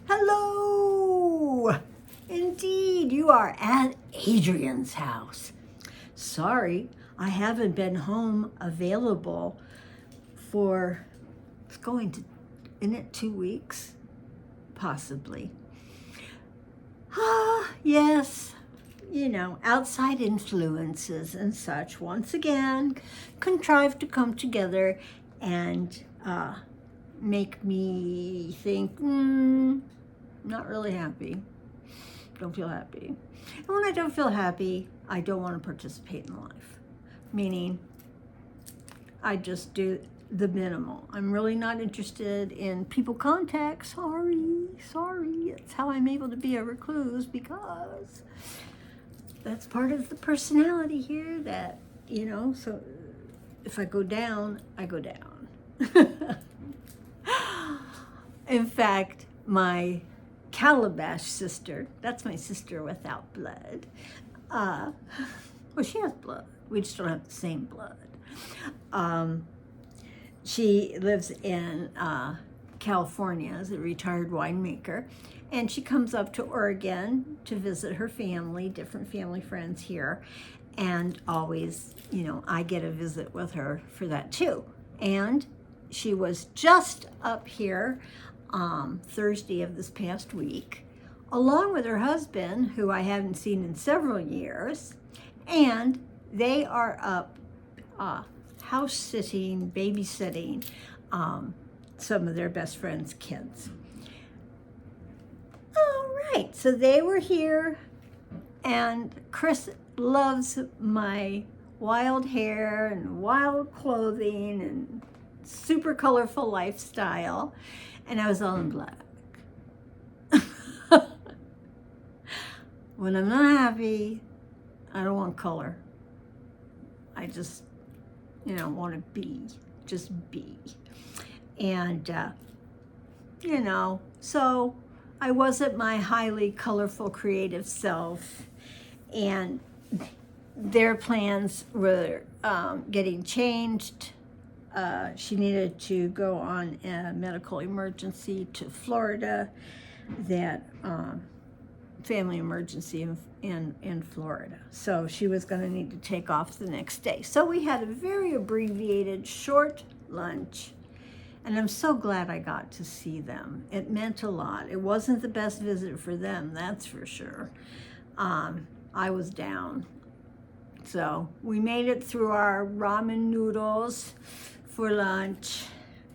Hello! Indeed, you are at Adrian's house. Sorry, I haven't been home available for, it's going to, isn't it 2 weeks? Possibly. Yes, outside influences and such, once again, contrived to come together and make me think, not really happy. Don't feel happy. And when I don't feel happy, I don't want to participate in life. Meaning, I just do the minimal. I'm really not interested in people contact. Sorry. It's how I'm able to be a recluse, because that's part of the personality here that, so if I go down, I go down. In fact, my Calabash sister, that's my sister without blood. Well, she has blood. We just don't have the same blood. She lives in California as a retired winemaker, and she comes up to Oregon to visit her family, different family friends here, and always, I get a visit with her for that too. And she was just up here Thursday of this past week, along with her husband, who I haven't seen in several years, and they are up house sitting, babysitting some of their best friends' kids. All right, so they were here, and Chris loves my wild hair and wild clothing and super colorful lifestyle, and I was all in black. When I'm not happy, I don't want color. I just, want to just be. And, so I wasn't my highly colorful creative self, and their plans were getting changed. She needed to go on a medical emergency to Florida, that family emergency in Florida. So she was going to need to take off the next day. So we had a very abbreviated, short lunch, and I'm so glad I got to see them. It meant a lot. It wasn't the best visit for them, that's for sure. I was down. So we made it through our ramen noodles for lunch,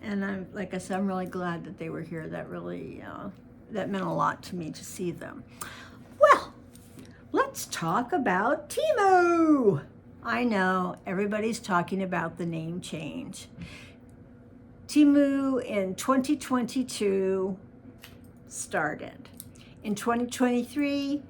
and like I said, I'm really glad that they were here. That really, that meant a lot to me to see them. Well, let's talk about Temu. I know everybody's talking about the name change. Temu in 2022 started. In 2023,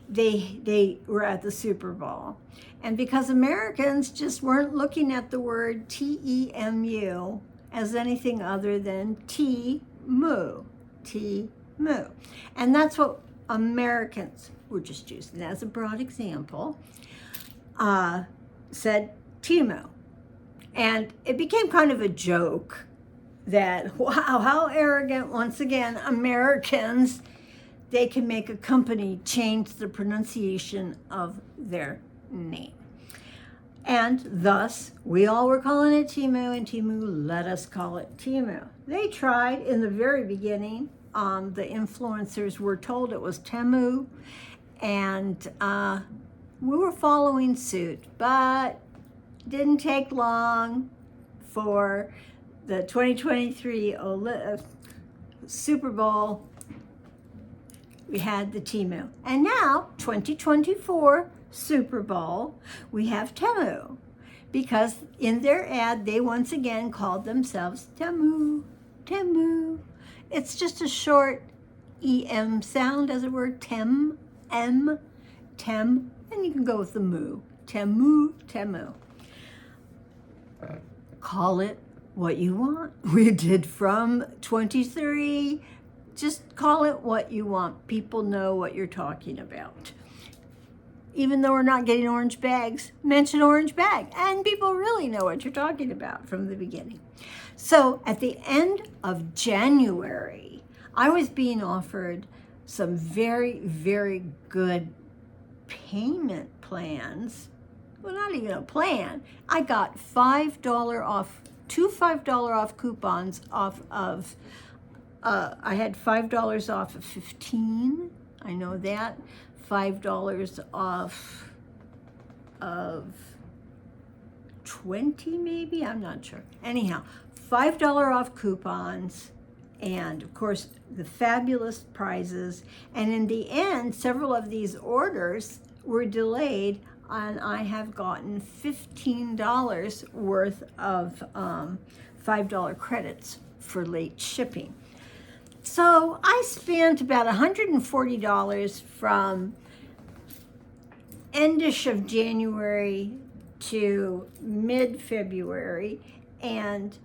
they were at the Super Bowl. And because Americans just weren't looking at the word T-E-M-U as anything other than Temu. Temu. And that's what Americans, we're just using as a broad example, said Temu. And it became kind of a joke that, wow, how arrogant, once again, Americans, they can make a company change the pronunciation of their name. And thus, we all were calling it Temu, and Temu let us call it Temu. They tried in the very beginning. The influencers were told it was Temu, and we were following suit, but it didn't take long for the 2023 Super Bowl. We had the Temu. And now, 2024 Super Bowl, we have Temu, because in their ad, they once again called themselves Temu. It's just a short EM sound, as it were, tem, and you can go with the mu. Temu. Call it what you want. We did from 23. Just call it what you want. People know what you're talking about. Even though we're not getting orange bags, mention orange bag. And people really know what you're talking about from the beginning. So at the end of January, I was being offered some very, very good payment plans. Well, not even a plan. I got $5 off, two $5 off coupons off of, I had $5 off of 15. I know that. $5 off of 20 maybe, I'm not sure. Anyhow, $5 off coupons, and of course the fabulous prizes. And in the end, several of these orders were delayed, and I have gotten $15 worth of $5 credits for late shipping. So I spent about $140 from endish of January to mid-February, and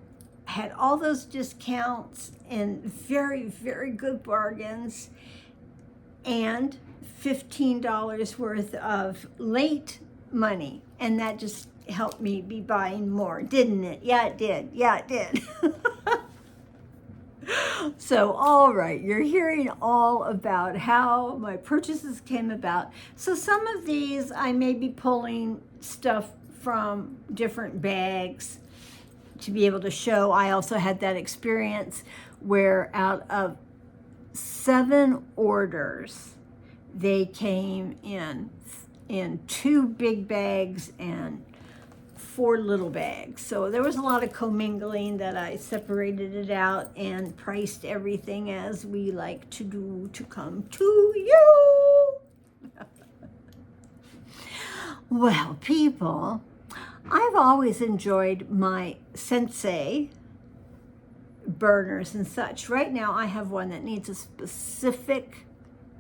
had all those discounts and very, very good bargains, and $15 worth of late money. And that just helped me be buying more, didn't it? Yeah, it did. Yeah, it did. So, all right, you're hearing all about how my purchases came about. So some of these I may be pulling stuff from different bags to be able to show. I also had that experience where out of 7 orders, they came in 2 big bags and 4 little bags. So there was a lot of commingling that I separated it out and priced everything as we like to do to come to you. Well, people, I've always enjoyed my Sensei burners and such. Right now I have one that needs a specific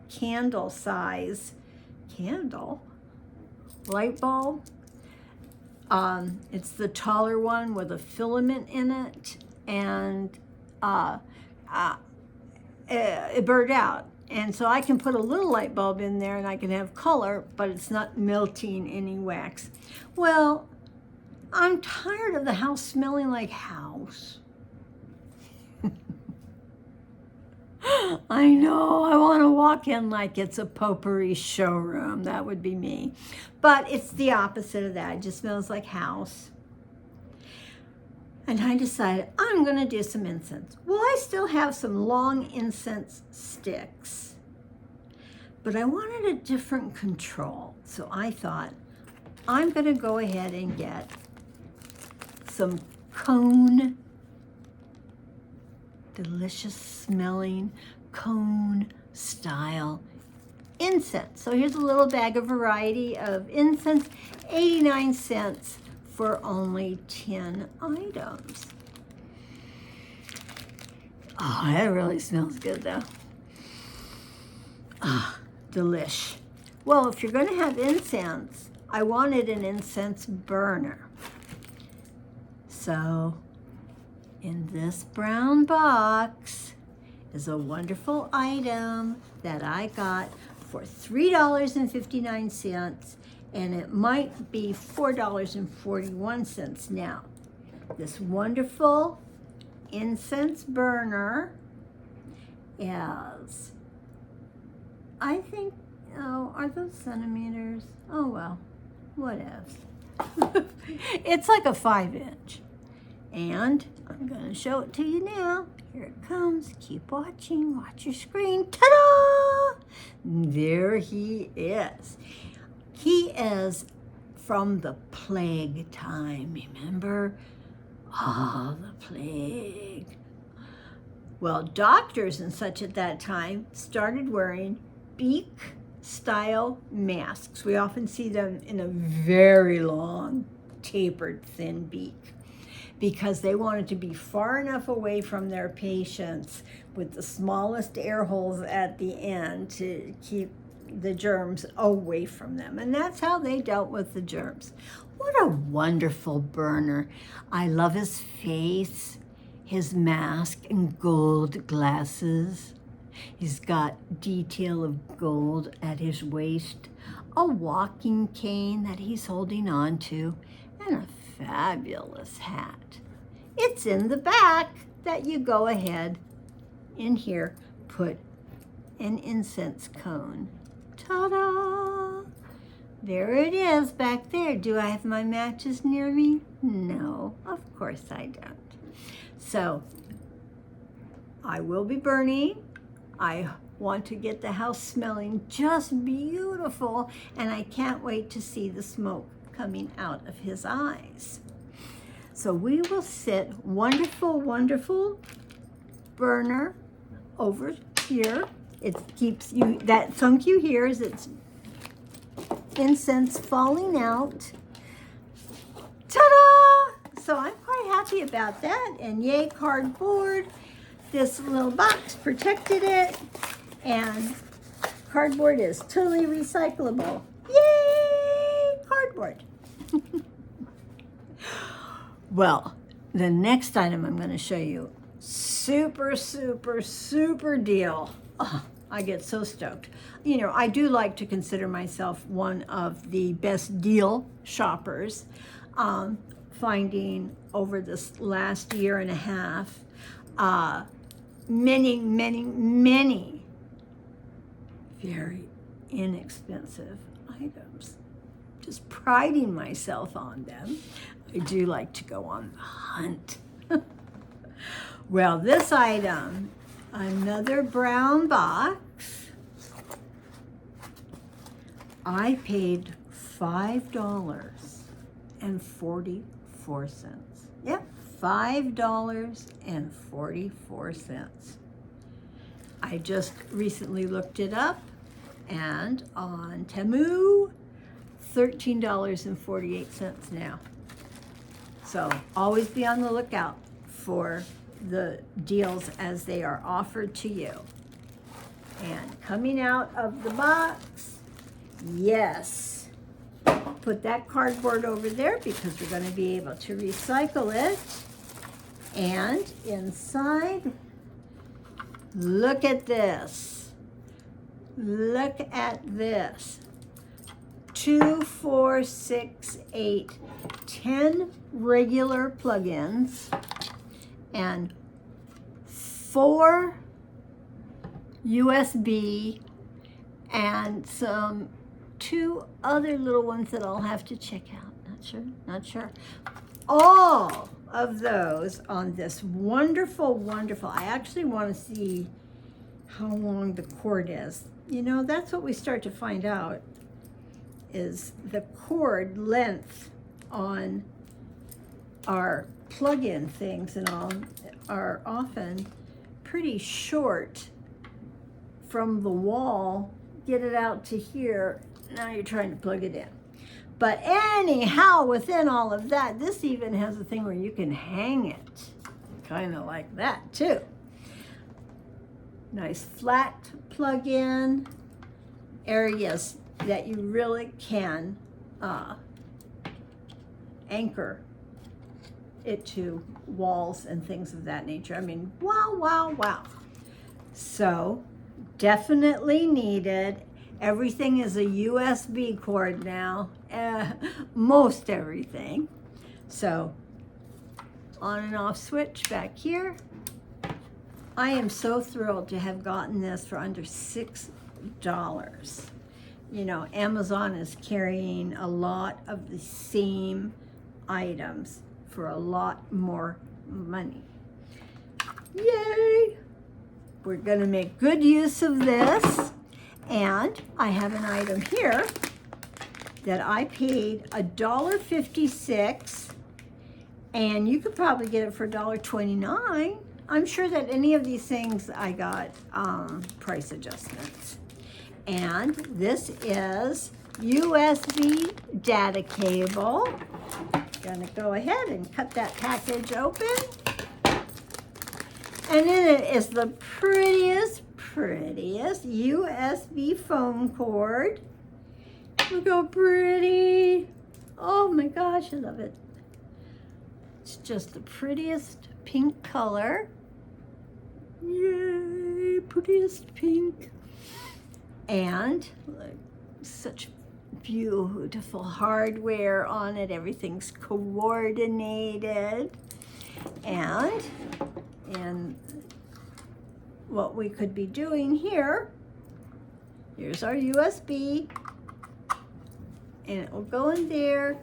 candle size light bulb. It's the taller one with a filament in it, and it burned out. And so I can put a little light bulb in there and I can have color, but it's not melting any wax. Well, I'm tired of the house smelling like house. I know, I want to walk in like it's a potpourri showroom. That would be me. But it's the opposite of that. It just smells like house. And I decided I'm going to do some incense. Well, I still have some long incense sticks, but I wanted a different control. So I thought I'm going to go ahead and get some cone, delicious smelling cone style incense. So here's a little bag of variety of incense, 89 cents for only 10 items. Oh, that really smells good though. Ah, delish. Well, if you're going to have incense, I wanted an incense burner. So in this brown box is a wonderful item that I got for $3.59, and it might be $4.41 now. This wonderful incense burner is, I think, oh, are those centimeters? Oh, well, whatevs. It's like a 5-inch. And I'm going to show it to you now. Here it comes. Keep watching. Watch your screen. Ta-da! There he is. He is from the plague time, remember? Oh, the plague. Well, doctors and such at that time started wearing beak-style masks. We often see them in a very long, tapered, thin beak, because they wanted to be far enough away from their patients with the smallest air holes at the end to keep the germs away from them. And that's how they dealt with the germs. What a wonderful burner. I love his face, his mask, and gold glasses. He's got detail of gold at his waist, a walking cane that he's holding on to, and a fabulous hat. It's in the back that you go ahead in here, put an incense cone. Ta-da! There it is back there. Do I have my matches near me? No, of course I don't. So I will be burning. I want to get the house smelling just beautiful, and I can't wait to see the smoke coming out of his eyes. So we will sit wonderful, wonderful burner over here. It keeps you, that thunk you hear is its incense falling out. Ta-da! So I'm quite happy about that, and yay, cardboard. This little box protected it, and cardboard is totally recyclable. Yay, cardboard. Well, the next item I'm going to show you, super, super, super deal. Oh, I get so stoked. You know, I do like to consider myself one of the best deal shoppers, finding over this last year and a half, many, many, many very inexpensive items. Just priding myself on them. I do like to go on the hunt. Well, this item, another brown box. I paid $5.44. Yep, $5.44. I just recently looked it up, and on Temu, $13.48 now. So always be on the lookout for the deals as they are offered to you. And coming out of the box, yes, put that cardboard over there because we're going to be able to recycle it. And inside, look at this. Look at this. 2, 4, 6, 8, 10 regular plugins and 4 USB and 2 other little ones that I'll have to check out. Not sure. All of those on this wonderful, wonderful, I actually want to see how long the cord is. You know, that's what we start to find out, is the cord length on our plug-in things and all are often pretty short from the wall. Get it out to here, now you're trying to plug it in. But anyhow, within all of that, this even has a thing where you can hang it, kind of like that too. Nice flat plug-in areas that you really can anchor it to walls and things of that nature. I mean, wow, wow, wow. So definitely needed. Everything is a USB cord now, most everything. So on and off switch back here. I am so thrilled to have gotten this for under $6. You know, Amazon is carrying a lot of the same items for a lot more money. Yay! We're gonna make good use of this. And I have an item here that I paid $1.56, and you could probably get it for $1.29. I'm sure that any of these things I got price adjustments. And this is USB data cable. Gonna go ahead and cut that package open. And in it is the prettiest USB phone cord. Look how pretty. Oh my gosh, I love it. It's just the prettiest pink color. Yay, prettiest pink. And look, such beautiful hardware on it. Everything's coordinated. And what we could be doing here, here's our USB, and it will go in there,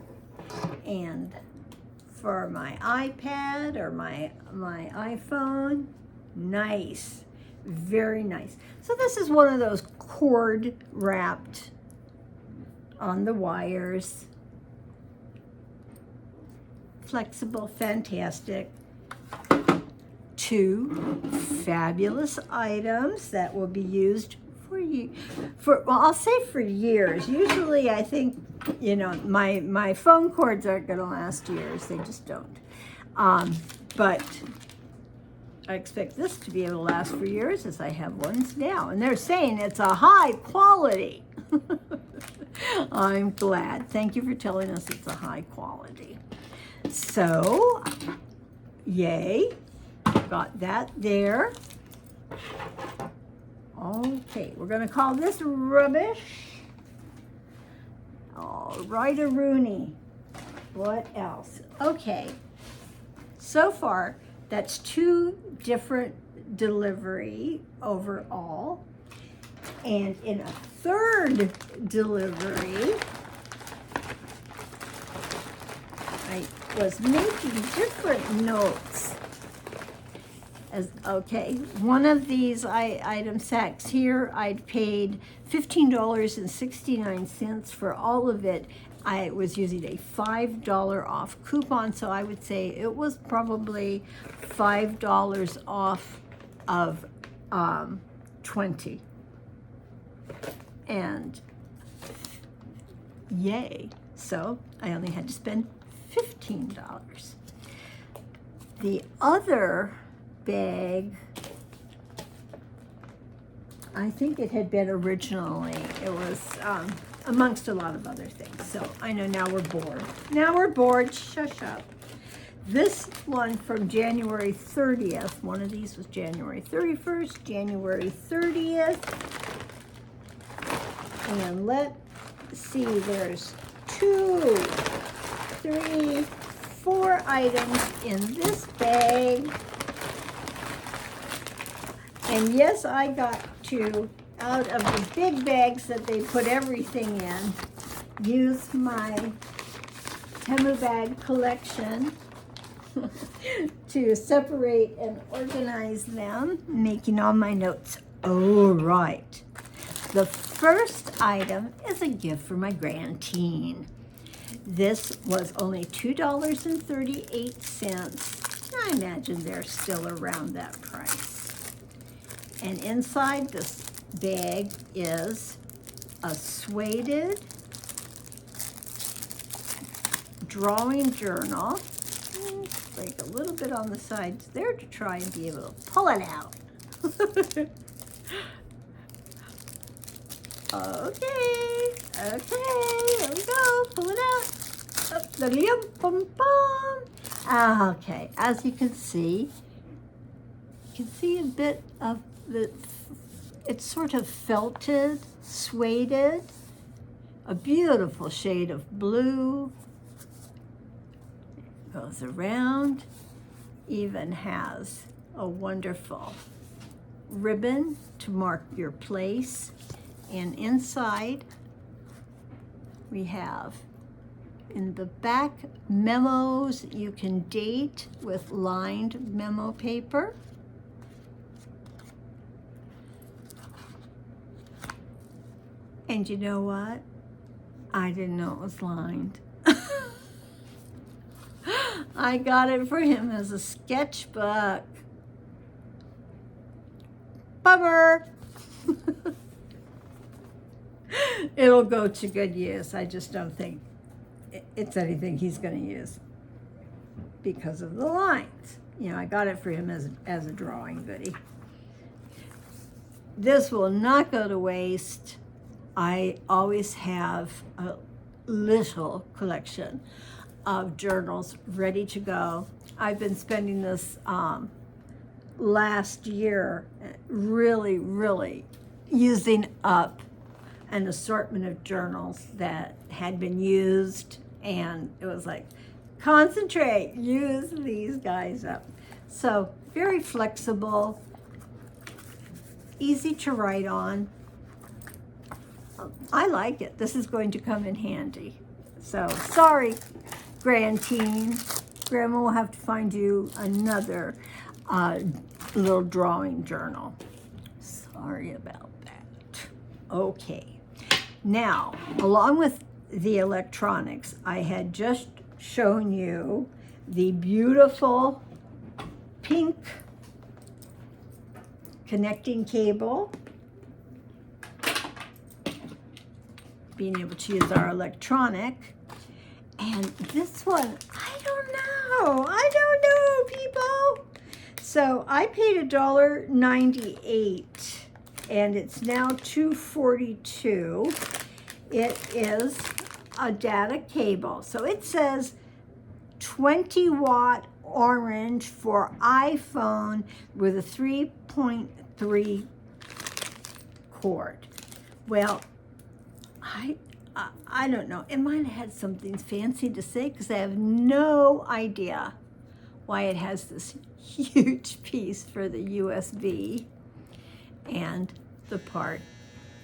and for my iPad or my iPhone, nice, very nice. So this is one of those cord wrapped on the wires, flexible, fantastic. 2 fabulous items that will be used well, I'll say for years. Usually I think, you know, my phone cords aren't going to last years. They just don't. But I expect this to be able to last for years, as I have ones now. And they're saying it's a high quality. I'm glad. Thank you for telling us it's a high quality. So, yay. Got that there. Okay, we're going to call this rubbish. All right-a-rooney. What else? Okay, so far, that's 2 different delivery overall. And in a 3rd delivery, I was making different notes. Okay, one of these item sacks here, I'd paid $15.69 for all of it. I was using a $5 off coupon, so I would say it was probably $5 off of 20. And yay, so I only had to spend $15. The other bag, I think it had been originally, it was amongst a lot of other things. So I know now we're bored. Now we're bored, shush up. This one from January 30th, one of these was January 31st, January 30th. And let's see, there's 2, 3, 4 items in this bag. And yes, I got to, out of the big bags that they put everything in, use my Temu bag collection to separate and organize them, making all my notes. Oh, right. The first item is a gift for my grandteen. This was only $2.38. I imagine they're still around that price. And inside this bag is a suede drawing journal. Break a little bit on the sides there to try and be able to pull it out. Okay, here we go, pull it out. Okay, as you can see a bit of it's sort of felted, suede, a beautiful shade of blue. Goes around, even has a wonderful ribbon to mark your place. And inside, we have in the back memos you can date with lined memo paper. And you know what? I didn't know it was lined. I got it for him as a sketchbook. Bummer. It'll go to good use. I just don't think it's anything he's going to use because of the lines. You know, I got it for him as a drawing goodie. This will not go to waste. I always have a little collection of journals ready to go. I've been spending this last year really using up an assortment of journals that had been used, and it was like, concentrate, use these guys up. So very flexible, easy to write on. I like it. This is going to come in handy. So sorry, Grandteen. Grandma will have to find you another little drawing journal. Sorry about that. Okay. Now, along with the electronics, I had just shown you the beautiful pink connecting cable, being able to use our electronic. And this one, I don't know, people. So I paid $1.98, and it's now $2.42. It is a data cable. So it says 20-watt orange for iPhone with a 3.3 cord. Well, I don't know. It might have had something fancy to say because I have no idea why it has this huge piece for the USB and the part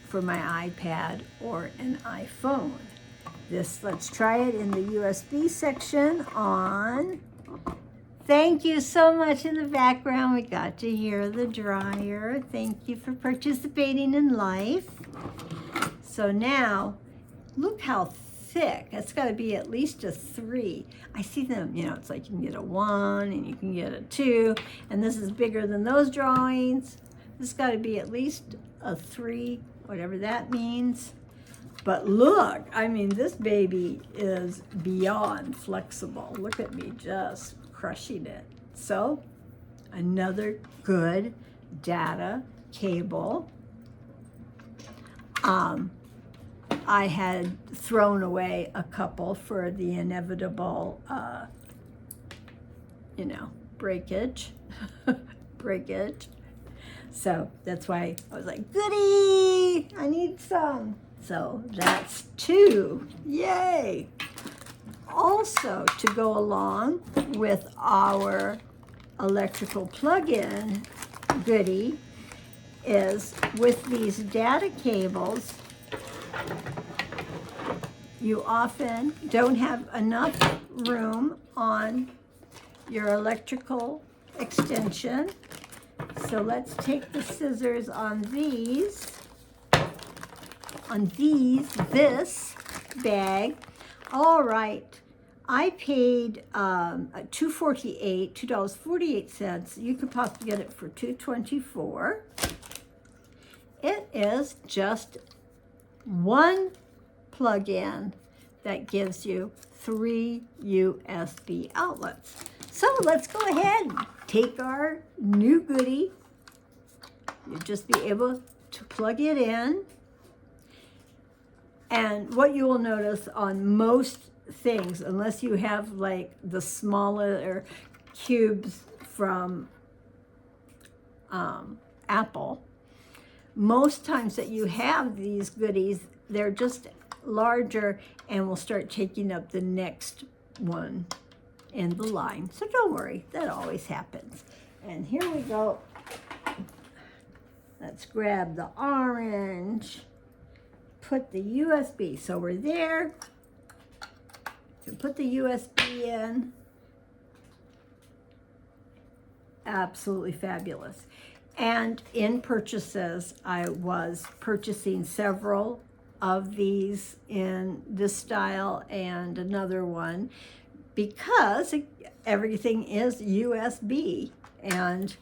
for my iPad or an iPhone. Let's try it in the USB section on. Thank you so much in the background. We got to hear the dryer. Thank you for participating in life. So now, look how thick. It's got to be at least a 3. I see them, it's like you can get a 1 and you can get a 2, and this is bigger than those drawings. This got to be at least a 3, whatever that means. But look, this baby is beyond flexible. Look at me just crushing it. So, another good data cable. I had thrown away a couple for the inevitable, breakage. So that's why I was like, goody, I need some. So that's 2, yay. Also, to go along with our electrical plug-in goodie is with these data cables, you often don't have enough room on your electrical extension. So let's take the scissors on this bag. All right, I paid $2.48. You could possibly get it for $2.24. It is just one plug-in that gives you 3 USB outlets. So let's go ahead and take our new goodie. You'll just be able to plug it in. And what you will notice on most things, unless you have like the smaller cubes from Apple, most times that you have these goodies, they're just larger and will start taking up the next one in the line. So don't worry, that always happens. And here we go. Let's grab the orange, put the USB. So we're there. You put the USB in. Absolutely fabulous. And in purchases, I was purchasing several of these in this style and another one because everything is USB, and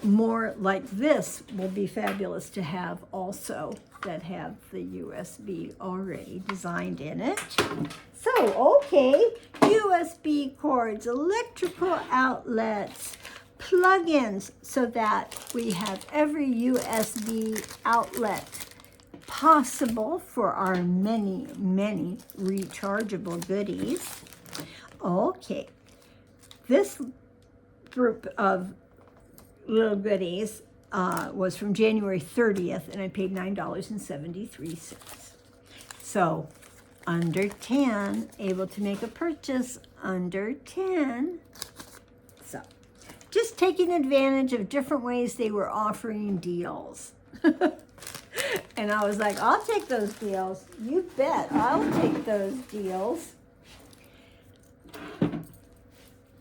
more like this will be fabulous to have also that have the USB already designed in it. So, okay, USB cords, electrical outlets, plugins, so that we have every USB outlet possible for our many, many rechargeable goodies. Okay, this group of little goodies was from January 30th, and I paid $9.73. So under 10, able to make a purchase under 10. So just taking advantage of different ways they were offering deals. And I was like, I'll take those deals. You bet, I'll take those deals.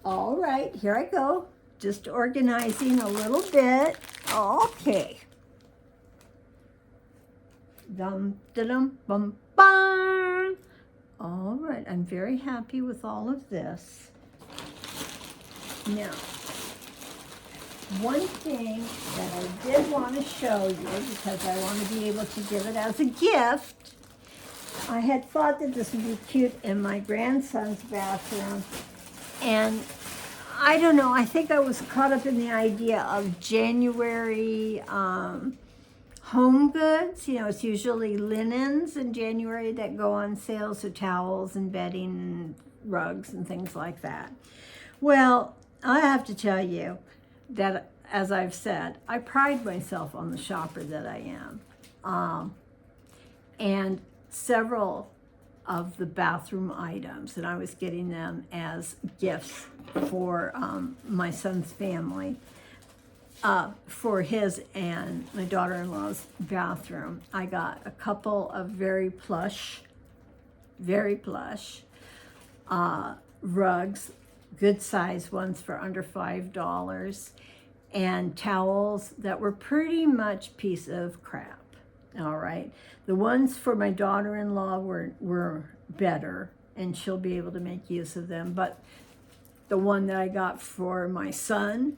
All right, here I go. Just organizing a little bit. Okay. Dum, da-dum, bum, bum. All right, I'm very happy with all of this. Now, one thing that I did want to show you, because I want to be able to give it as a gift, I had thought that this would be cute in my grandson's bathroom, and I don't know, I think I was caught up in the idea of January home goods. You know, it's usually linens in January that go on sale, so towels and bedding and rugs and things like that. Well, I have to tell you that, as I've said, I pride myself on the shopper that I am. And several of the bathroom items, and I was getting them as gifts for my son's family, for his and my daughter-in-law's bathroom. I got a couple of very plush rugs, good size ones for under $5, and towels that were pretty much piece of crap. All right, the ones for my daughter-in-law were better, and she'll be able to make use of them. But the one that I got for my son,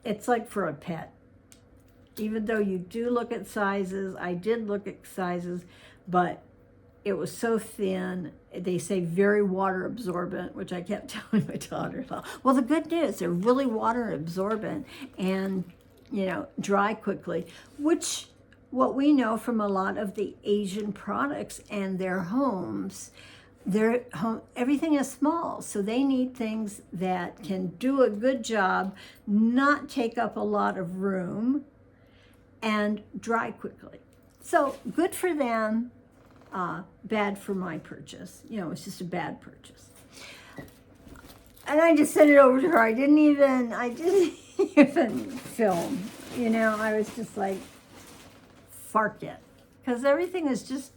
it's like for a pet. Even though you do look at sizes, I did look at sizes, but it was so thin. They say very water absorbent, which I kept telling my daughter-in-law. Well, the good news, they're really water absorbent and, you know, dry quickly, which what we know from a lot of the Asian products and their homes, everything is small, so they need things that can do a good job, not take up a lot of room, and dry quickly. So good for them, bad for my purchase. You know, it's just a bad purchase. And I just sent it over to her. I didn't even film. You know, I was just like, fark it, because everything is just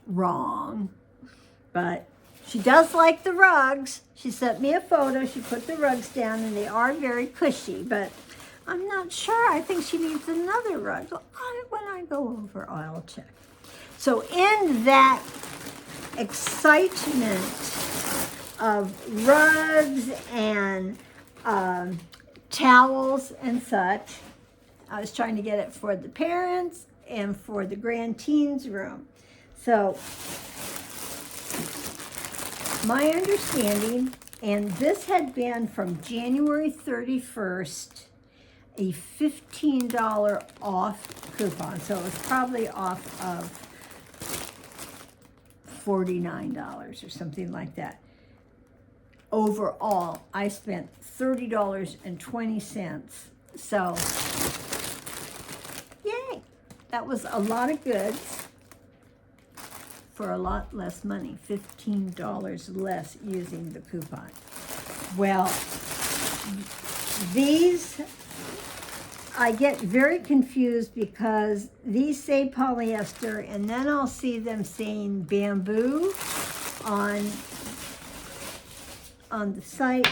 wrong. But she does like the rugs. She sent me a photo. She put the rugs down, and they are very cushy, but I'm not sure. I think she needs another rug. When I go over, I'll check. So in that excitement of rugs and towels and such, I was trying to get it for the parents and for the grand teens room. So my understanding, and this had been from January 31st, a $15 off coupon. So it was probably off of $49 or something like that. Overall, I spent $30.20. So, yay! That was a lot of goods for a lot less money, $15 less using the coupon. Well, these, I get very confused because these say polyester, and then I'll see them saying bamboo on the site.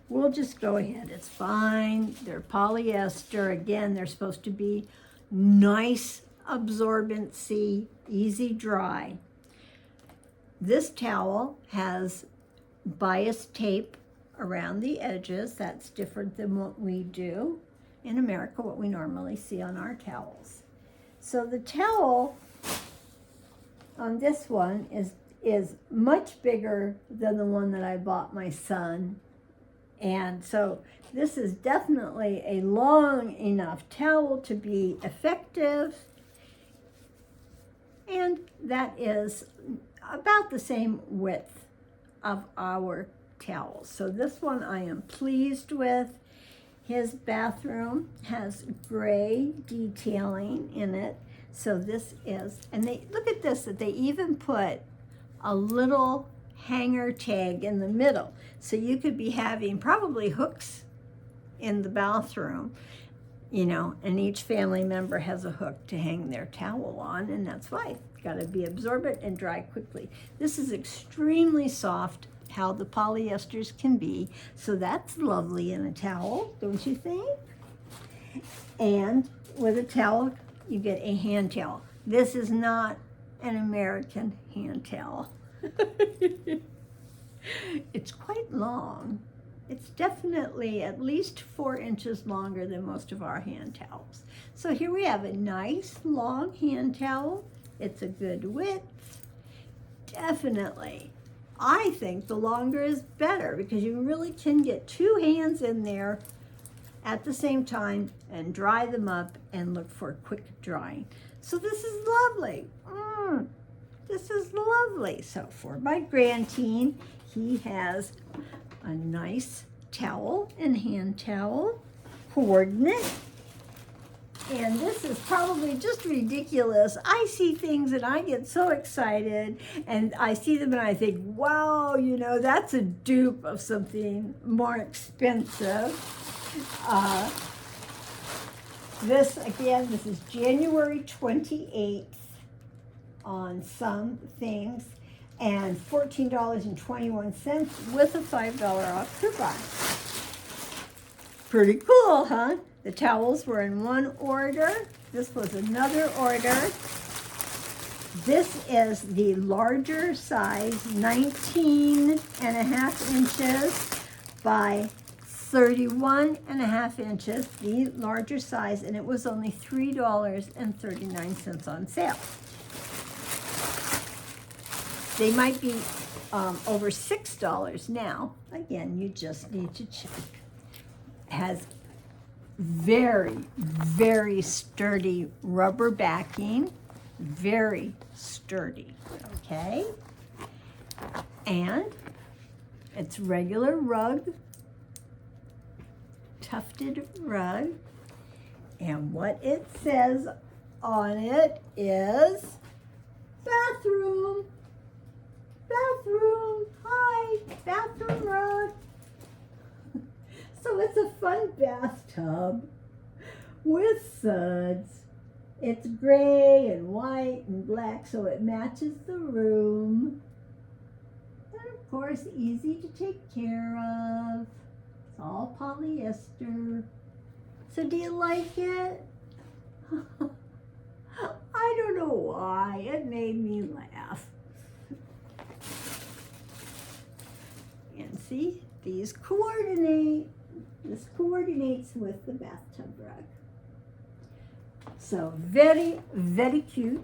We'll just go ahead, it's fine. They're polyester. Again, they're supposed to be nice absorbency, easy dry. This towel has bias tape around the edges. That's different than what we do in America, what we normally see on our towels. So the towel on this one is much bigger than the one that I bought my son. And so this is definitely a long enough towel to be effective. And that is about the same width of our towels. So this one I am pleased with. His bathroom has gray detailing in it. So this is, and they look at this, that they even put a little hanger tag in the middle. So you could be having probably hooks in the bathroom, you know, and each family member has a hook to hang their towel on, and that's why. Got to be absorbent and dry quickly. This is extremely soft, how the polyesters can be, so that's lovely in a towel, don't you think? And with a towel, you get a hand towel. This is not an American hand towel. It's quite long. It's definitely at least 4 inches longer than most of our hand towels. So here we have a nice long hand towel. It's a good width. Definitely. I think the longer is better because you really can get 2 hands in there at the same time and dry them up and look for quick drying. So this is lovely. This is lovely. So for my grandteen, he has a nice towel and hand towel coordinate. And this is probably just ridiculous. I see things and I get so excited, and I see them and I think, wow, you know, that's a dupe of something more expensive. This is January 28th on some things, and $14.21 with a $5 off coupon. Pretty cool, huh? The towels were in one order. This was another order. This is the larger size, 19.5 inches by 31.5 inches, the larger size, and it was only $3.39 on sale. They might be over $6 now. Again, you just need to check. Has very, very sturdy rubber backing, very sturdy, okay? And it's regular rug, tufted rug, and what it says on it is bathroom, bathroom, hi, bathroom rug. So it's a fun bathtub with suds. It's gray and white and black, so it matches the room. And of course, easy to take care of. It's all polyester. So do you like it? I don't know why. It made me laugh. And see, these coordinate. This coordinates with the bathtub rug. So very, very cute.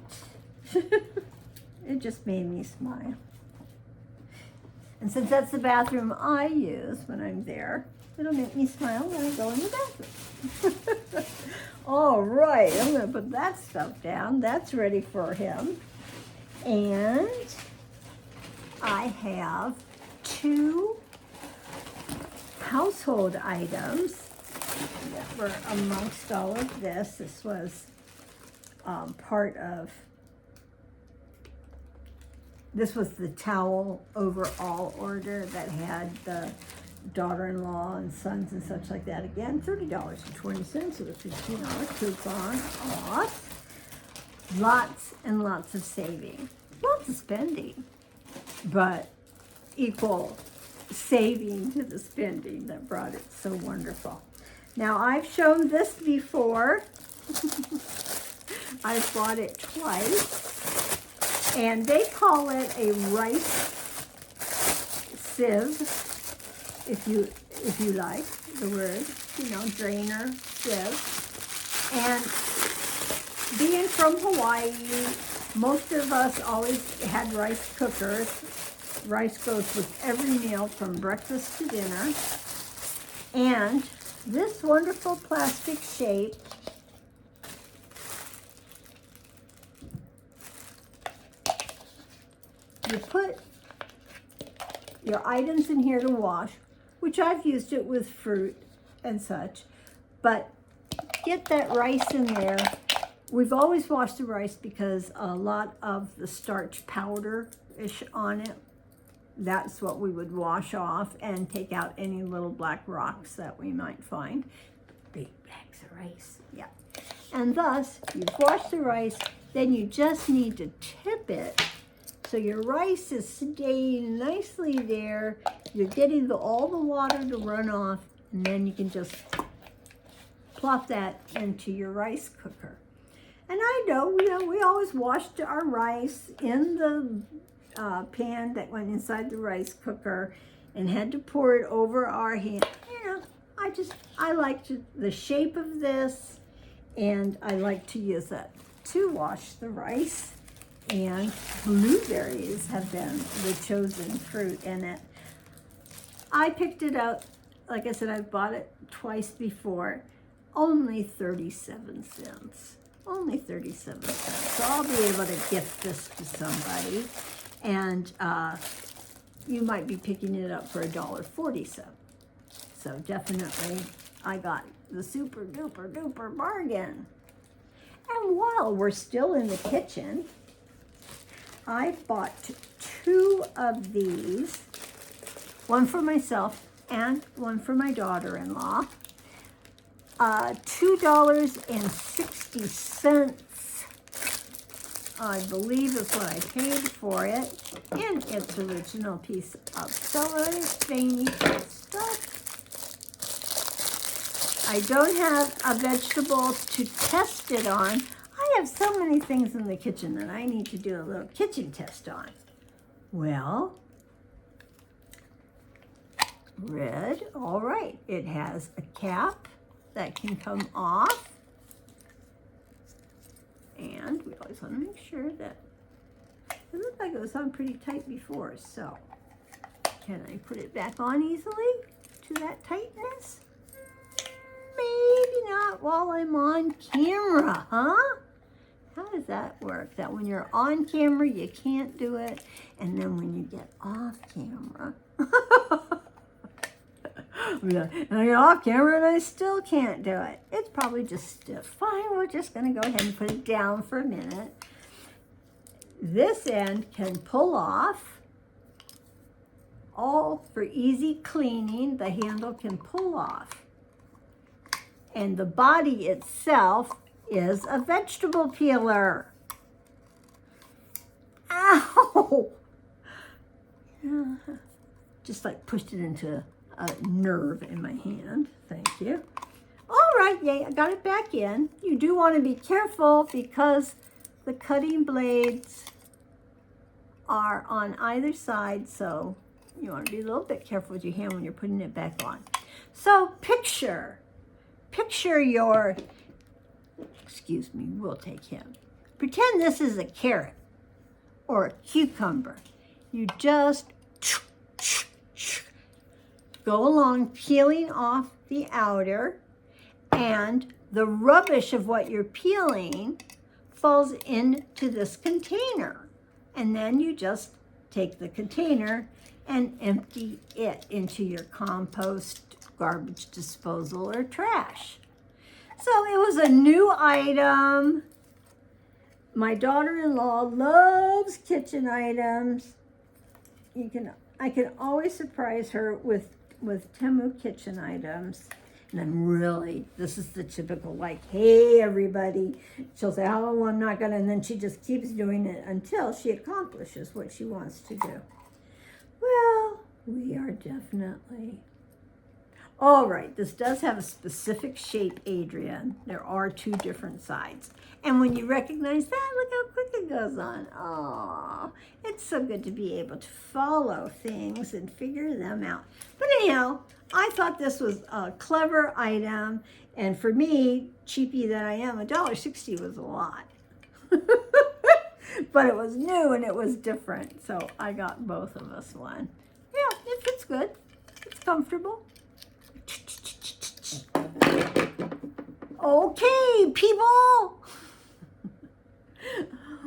It just made me smile. And since that's the bathroom I use when I'm there, it'll make me smile when I go in the bathroom. All right, I'm gonna put that stuff down. That's ready for him. And I have 2 household items that were amongst all of this. This was part of, this was the towel overall order that had the daughter-in-law and sons and such like that. Again, $30.20 with a $15 coupon off. Lots and lots of saving, lots of spending, but equal saving to the spending that brought it so wonderful. Now, I've shown this before. I've bought it twice, and they call it a rice sieve, if you like the word, you know, drainer sieve. And being from Hawaii, most of us always had rice cookers. Rice goes with every meal from breakfast to dinner. And this wonderful plastic shape you put your items in here to wash, which I've used it with fruit and such, but get that rice in there. We've always washed the rice because a lot of the starch powder is on it. that's what we would wash off and take out any little black rocks that we might find. Big bags of rice, yeah. And thus, you've washed the rice, then you just need to tip it so your rice is staying nicely there. You're getting all the water to run off, and then you can just plop that into your rice cooker. And I know, we always washed our rice in the pan that went inside the rice cooker and had to pour it over our hand. I liked the shape of this, and I like to use that to wash the rice. And blueberries have been the chosen fruit in it. I picked it out, like I said, I've bought it twice before, only 37 cents. Only 37 cents. So I'll be able to gift this to somebody. And you might be picking it up for $1.47. So definitely I got the super duper duper bargain. And while we're still in the kitchen, I bought 2 of these, one for myself and one for my daughter-in-law. $2.60, I believe is what I paid for it, in its original piece of celery, veiny stuff. I don't have a vegetable to test it on. I have so many things in the kitchen that I need to do a little kitchen test on. Well, red, all right. It has a cap that can come off. And we always want to make sure that it looked like it was on pretty tight before. So can I put it back on easily to that tightness? Maybe not while I'm on camera, huh? How does that work? That when you're on camera, you can't do it. And then when you get off camera, and I get off camera and I still can't do it. It's probably just stiff. Fine, we're just gonna go ahead and put it down for a minute. This end can pull off, all for easy cleaning. The handle can pull off. And the body itself is a vegetable peeler. Ow! Just like pushed it into a nerve in my hand. Thank you. All right, yay, I got it back in. You do want to be careful because the cutting blades are on either side, so you want to be a little bit careful with your hand when you're putting it back on. So picture your, excuse me, we'll take him. Pretend this is a carrot or a cucumber. You just go along peeling off the outer, and the rubbish of what you're peeling falls into this container. And then you just take the container and empty it into your compost, garbage disposal, or trash. So it was a new item. My daughter-in-law loves kitchen items. I can always surprise her with Temu kitchen items. And I'm really, this is the typical, like, hey, everybody. She'll say, oh, I'm not gonna, and then she just keeps doing it until she accomplishes what she wants to do. Well, we are definitely, all right, this does have a specific shape, Adrian. There are 2 different sides. And when you recognize that, look how quick it goes on. Oh, it's so good to be able to follow things and figure them out. But anyhow, I thought this was a clever item. And for me, cheapy that I am, $1.60 was a lot. But it was new and it was different. So I got both of us one. Yeah, it fits good. It's comfortable. Okay, people.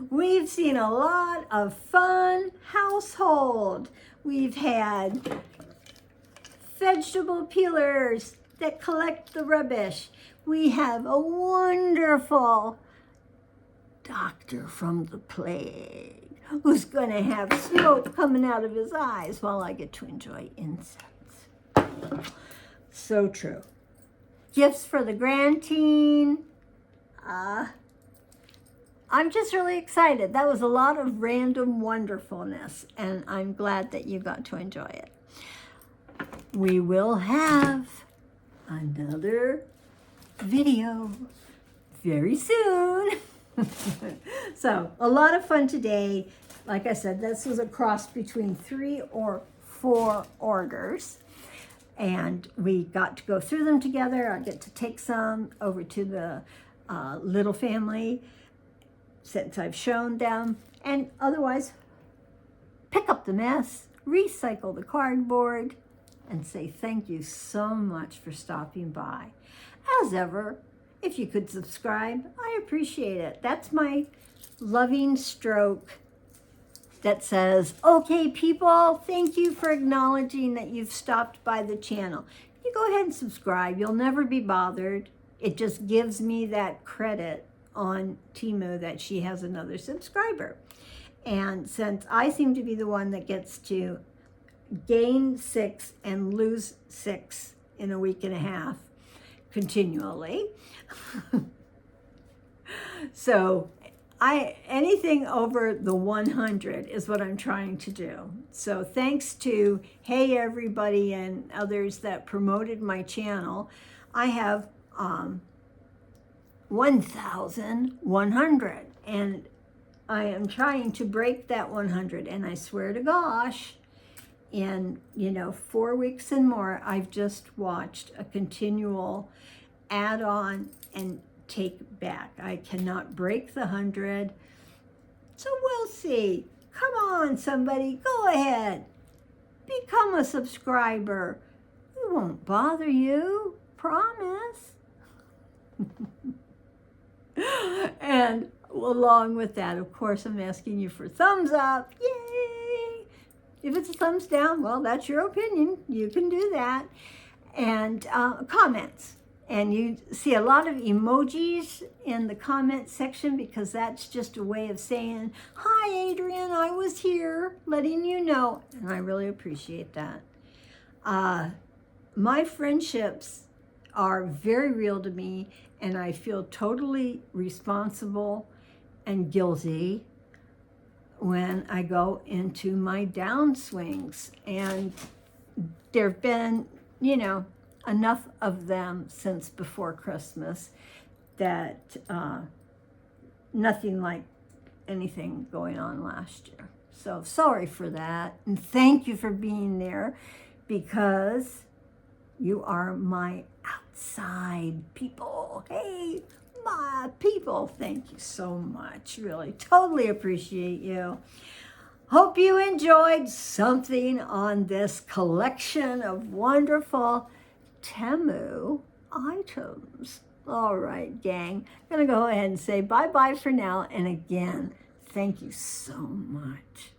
We've seen a lot of fun household. We've had vegetable peelers that collect the rubbish. We have a wonderful doctor from the plague. who's going to have smoke coming out of his eyes while I get to enjoy incense. So true. Gifts for the grand teen. I'm just really excited. That was a lot of random wonderfulness, and I'm glad that you got to enjoy it. We will have another video very soon. So, a lot of fun today. Like I said, this was a cross between 3 or 4 orders. And we got to go through them together. I get to take some over to the little family since I've shown them. And otherwise, pick up the mess, recycle the cardboard, and say thank you so much for stopping by. As ever, if you could subscribe, I appreciate it. That's my loving stroke that says, okay, people, thank you for acknowledging that you've stopped by the channel. You go ahead and subscribe. You'll never be bothered. It just gives me that credit on Temu that she has another subscriber. And since I seem to be the one that gets to gain 6 and lose 6 in a week and a half continually, so anything over the 100 is what I'm trying to do. So thanks to Hey Everybody and others that promoted my channel, I have 1,100, and I am trying to break that 100. And I swear to gosh, in 4 weeks and more, I've just watched a continual add-on and take back. I cannot break the 100. So we'll see. Come on, somebody, go ahead. Become a subscriber. We won't bother you, promise. And along with that, of course, I'm asking you for thumbs up. Yay! If it's a thumbs down, well, that's your opinion. You can do that. And comments. And you see a lot of emojis in the comment section because that's just a way of saying, hi, Adrian, I was here, letting you know. And I really appreciate that. My friendships are very real to me, and I feel totally responsible and guilty when I go into my downswings. And there have been, enough of them since before Christmas that nothing like anything going on last year. So sorry for that. And thank you for being there, because you are my outside people. Hey, my people, thank you so much. Really, totally appreciate you. Hope you enjoyed something on this collection of wonderful Temu items. All right, gang. I'm going to go ahead and say bye-bye for now. And again, thank you so much.